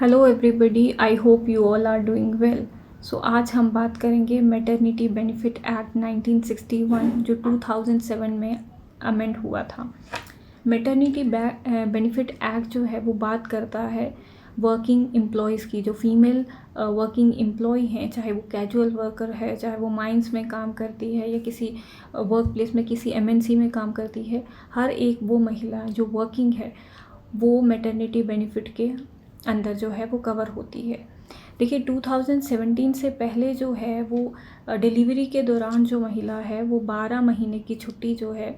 Hello everybody, I hope you all are doing well. So आज हम बात करेंगे मैटरनिटी बेनिफिट एक्ट 1961 जो 2007 में अमेंड हुआ था। मैटरनिटी बेनिफिट एक्ट जो है वो बात करता है वर्किंग एम्प्लॉयज़ की, जो फीमेल वर्किंग एम्प्लॉय हैं, चाहे वो कैजुअल वर्कर है, चाहे वो माइंस में काम करती है या किसी वर्क प्लेस में किसी एमएनसी में काम करती है। हर एक वो महिला जो वर्किंग है वो मैटरनिटी बेनिफिट के अंदर जो है वो कवर होती है। देखिए 2017 से पहले जो है वो डिलीवरी के दौरान जो महिला है वो 12 महीने की छुट्टी जो है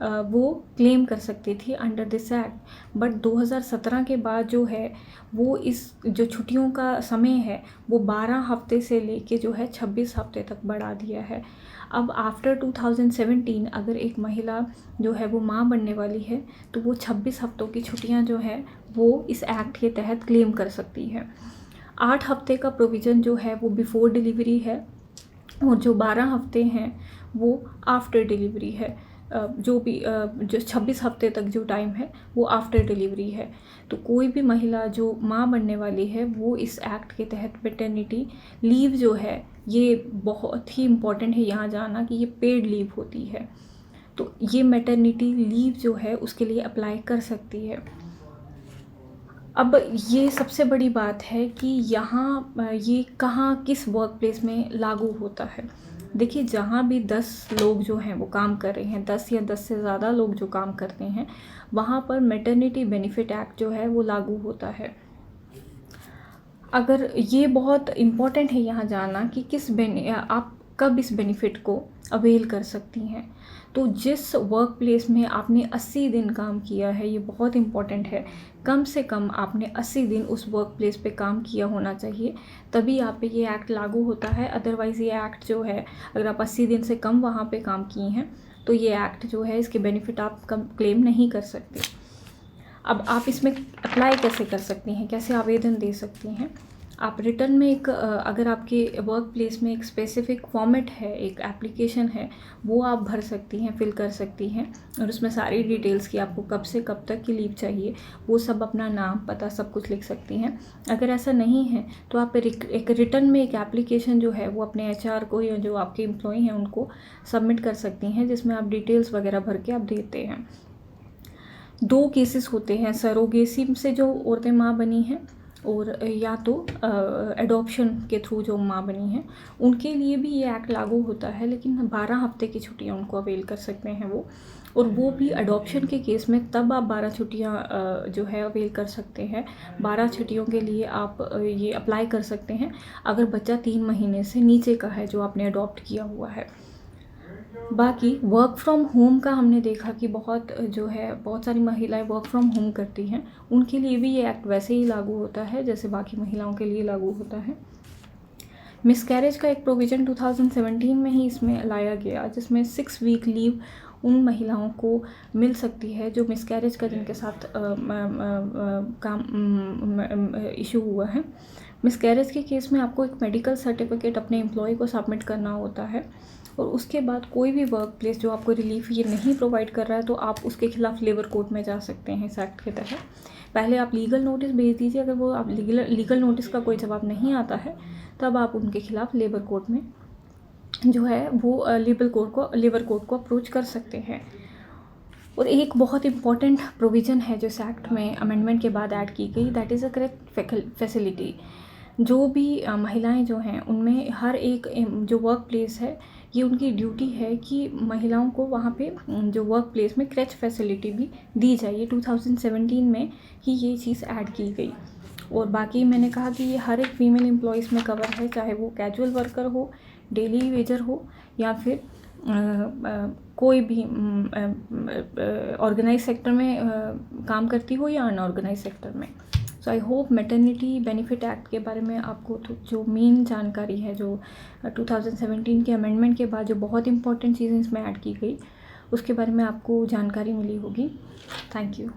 वो क्लेम कर सकती थी अंडर दिस एक्ट। बट 2017 के बाद जो है वो इस जो छुट्टियों का समय है वो 12 हफ्ते से लेके जो है 26 हफ्ते तक बढ़ा दिया है। अब आफ्टर 2017 अगर एक महिला जो है वो माँ बनने वाली है तो वो 26 हफ्तों की छुट्टियाँ जो है वो इस एक्ट के तहत क्लेम कर सकती है। 8 हफ्ते का प्रोविज़न जो है वो बिफोर डिलीवरी है और जो 12 हफ्ते हैं वो आफ्टर डिलीवरी है। जो 26 हफ्ते तक जो टाइम है वो आफ्टर डिलीवरी है। तो कोई भी महिला जो माँ बनने वाली है वो इस एक्ट के तहत मैटरनिटी लीव जो है, ये बहुत ही इम्पॉर्टेंट है यहाँ जानना कि ये पेड लीव होती है। तो ये मैटरनिटी लीव जो है उसके लिए अप्लाई कर सकती है। अब ये सबसे बड़ी बात है कि यहाँ ये कहाँ किस वर्क प्लेस में लागू होता है। देखिए जहाँ भी 10 लोग जो हैं वो काम कर रहे हैं, 10 या 10 से ज़्यादा लोग जो काम करते हैं, वहाँ पर मैटरनिटी बेनिफिट एक्ट जो है वो लागू होता है। अगर ये बहुत इम्पॉर्टेंट है यहाँ जानना कि आप कब इस बेनिफिट को अवेल कर सकती हैं। तो जिस वर्क प्लेस में आपने 80 दिन काम किया है, ये बहुत इम्पॉर्टेंट है, कम से कम आपने 80 दिन उस वर्क प्लेस पे काम किया होना चाहिए, तभी आप पे ये एक्ट लागू होता है। अदरवाइज़ ये एक्ट जो है, अगर आप 80 दिन से कम वहाँ पे काम किए हैं तो ये एक्ट जो है इसके बेनिफिट आप क्लेम नहीं कर सकते। अब आप इसमें अप्लाई कैसे कर सकती हैं, कैसे आवेदन दे सकती हैं। आप रिटर्न में एक अगर आपके वर्क प्लेस में एक स्पेसिफिक फॉर्मेट है, एक एप्लीकेशन है, वो आप भर सकती हैं, फिल कर सकती हैं और उसमें सारी डिटेल्स की आपको कब से कब तक की लीव चाहिए वो सब, अपना नाम पता सब कुछ लिख सकती हैं। अगर ऐसा नहीं है तो आप एक रिटर्न में एक एप्लीकेशन जो है वो अपने HR को या जो आपके एम्प्लॉय हैं उनको सबमिट कर सकती हैं, जिसमें आप डिटेल्स वगैरह भर के आप देते हैं। 2 केसेस होते हैं, सरोगेसी से जो औरतें माँ बनी हैं और या तो एडॉप्शन के थ्रू जो माँ बनी हैं, उनके लिए भी ये एक्ट लागू होता है। लेकिन 12 हफ्ते की छुट्टियाँ उनको अवेल कर सकते हैं वो, और वो भी एडॉप्शन के केस में तब आप 12 छुट्टियाँ जो है अवेल कर सकते हैं। 12 छुट्टियों के लिए आप ये अप्लाई कर सकते हैं अगर बच्चा 3 महीने से नीचे का है जो आपने अडॉप्ट किया हुआ है। बाकी वर्क फ्रॉम होम का हमने देखा कि बहुत सारी महिलाएं वर्क फ्रॉम होम करती हैं, उनके लिए भी ये एक्ट वैसे ही लागू होता है जैसे बाकी महिलाओं के लिए लागू होता है। मिसकैरेज का एक प्रोविज़न 2017 में ही इसमें लाया गया, जिसमें 6 वीक लीव उन महिलाओं को मिल सकती है जो मिसकैरेज का जिनके साथ काम इशू हुआ है। मिसकैरेज के केस में आपको एक मेडिकल सर्टिफिकेट अपने एम्प्लॉय को सबमिट करना होता है और उसके बाद कोई भी वर्क प्लेस जो आपको रिलीफ ये नहीं प्रोवाइड कर रहा है तो आप उसके खिलाफ लेबर कोर्ट में जा सकते हैं इस एक्ट के तहत। पहले आप लीगल नोटिस भेज दीजिए, अगर वो आप लीगल नोटिस का कोई जवाब नहीं आता है तब आप उनके खिलाफ लेबर कोर्ट में जो है वो लेबर कोर्ट को अप्रोच कर सकते हैं। और एक बहुत इंपॉर्टेंट प्रोविज़न है जो इस एक्ट में अमेंडमेंट के बाद ऐड की गई, that is a correct facility. जो भी महिलाएं जो हैं उनमें हर एक जो वर्क प्लेस है, ये उनकी ड्यूटी है कि महिलाओं को वहाँ पे जो वर्क प्लेस में क्रैच फैसिलिटी भी दी जाए। ये 2017 में ही ये चीज़ ऐड की गई। और बाकी मैंने कहा कि ये हर एक फीमेल एम्प्लॉइज़ में कवर है, चाहे वो कैजुअल वर्कर हो, डेली वेजर हो या फिर कोई भी ऑर्गेनाइज सेक्टर में काम करती हो या अनऑर्गेनाइज सेक्टर में। So I hope maternity benefit act के बारे में आपको जो मेन जानकारी है, जो 2017 के अमेंडमेंट के बाद जो बहुत इंपॉर्टेंट चीज़ें इसमें ऐड की गई, उसके बारे में आपको जानकारी मिली होगी। Thank you.